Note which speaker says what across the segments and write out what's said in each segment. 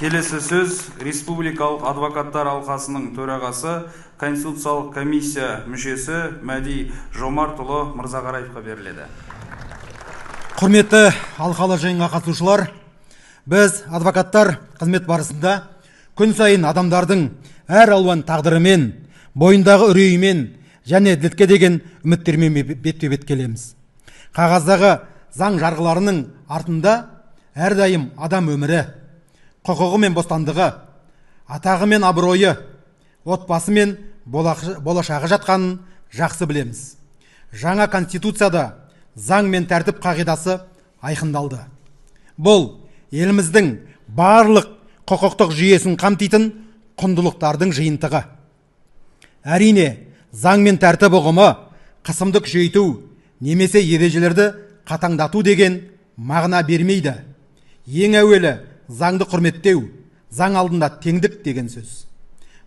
Speaker 1: Келесі сөз Республикалық адвокаттар алқасының төрағасы, Конституциялық комиссия мүшесі Мәди Жомартұлы Мырзағараевқа беріледі.
Speaker 2: Құрметті алқалы жиынға қатысушылар, біз адвокаттар қызмет барысында күн сайын адамдардың әр алуан тағдырымен, бойындағы үрейімен және әділетке деген үміттермен бетпе-бет келеміз. Қағаздағы заң жарғыларының артында әрдайым адам өмірі, құқығы мен бостандығы, атағы мен абыройы, отбасы мен болашағы жатқанын жақсы білеміз. Жаңа конституцияда заң мен тәртіп қағидасы айқындалды. Бұл еліміздің барлық құқықтық жүйесін қамтитын құндылықтардың жиынтығы. Әрине, заң мен тәртіп ұғымы қысымды күшейту немесе ережелерді қатаңдату деген мағына бермейді. Ең әуелі заңды құрметтеу, заң алдында теңдік деген сөз.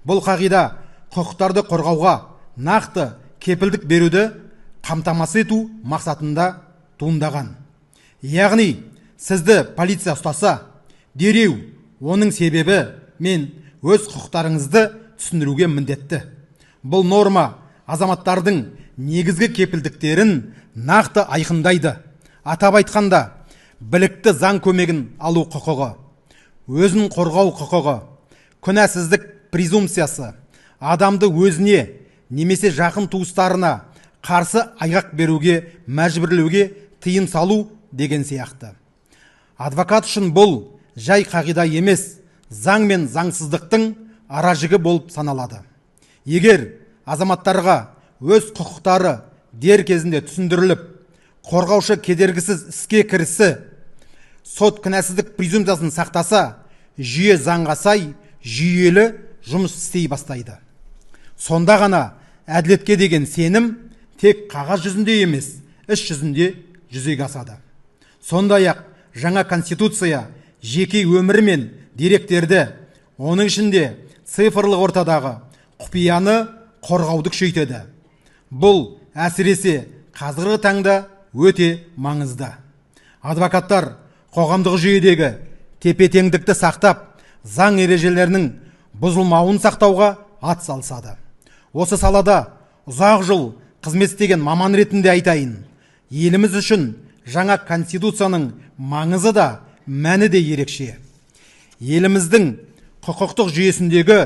Speaker 2: Бұл қағида құқықтарды қорғауға нақты кепілдік беруді қамтамасыз ету мақсатында туындаған. Яғни, сізді полиция ұстаса, дереу оның себебі мен өз құқықтарыңызды түсіндіруге міндетті. Бұл норма азаматтардың негізгі кепілдіктерін нақты айқындайды. Атап айтқанда, білікті заң көмегін алу құқығы, өзін қорғау құқығы, күнәсіздік презумпциясы, адамды өзіне немесе жақын туыстарына қарсы айғақ беруге, мәжбүрлеуге тыйым салу деген сияқты. Адвокат үшін бұл жай қағида емес, заң мен заңсыздықтың аражігі болып саналады. Егер азаматтарға өз құқықтары дер кезінде түсіндіріліп, қорғаушы кедергісіз іске кірісі, сот күнәсіздік презумпциясын сақтаса, жүйе заңға сай, жүйелі жұмыс істей бастайды. Сонда ғана әділетке деген сенім тек қағаз жүзінде емес, іс жүзінде жүзеге асады. Сондай-ақ жаңа конституция жеке өмір мен деректерді, оның ішінде цифрлық ортадағы құпияны қорғауды күшейтеді. Бұл әсіресе қазіргі таңда өте маңызды. Адвокаттар қоғамдық жүйедегі тепе-теңдікті сақтап, заң ережелерінің бұзылмауын сақтауға атсалысады. Осы салада ұзақ жыл қызмет істеген маман ретінде айтайын, еліміз үшін жаңа конституцияның маңызы да, мәні де ерекше. Еліміздің құқықтық жүйесіндегі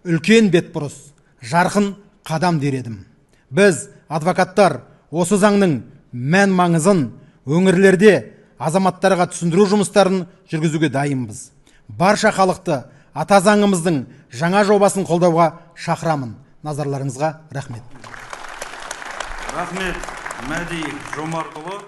Speaker 2: үлкен бетбұрыс, жарқын қадам дер едім. Біз, адвокаттар, осы заңның мән маңызын өңірлерде азаматтарға түсіндіру жұмыстарын жүргізуге дайынбыз. Барша халықты ата заңымыздың жаңа жобасын қолдауға шақырамын. Назарларыңызға рахмет.
Speaker 1: Рахмет, Мәди Жомартұлы.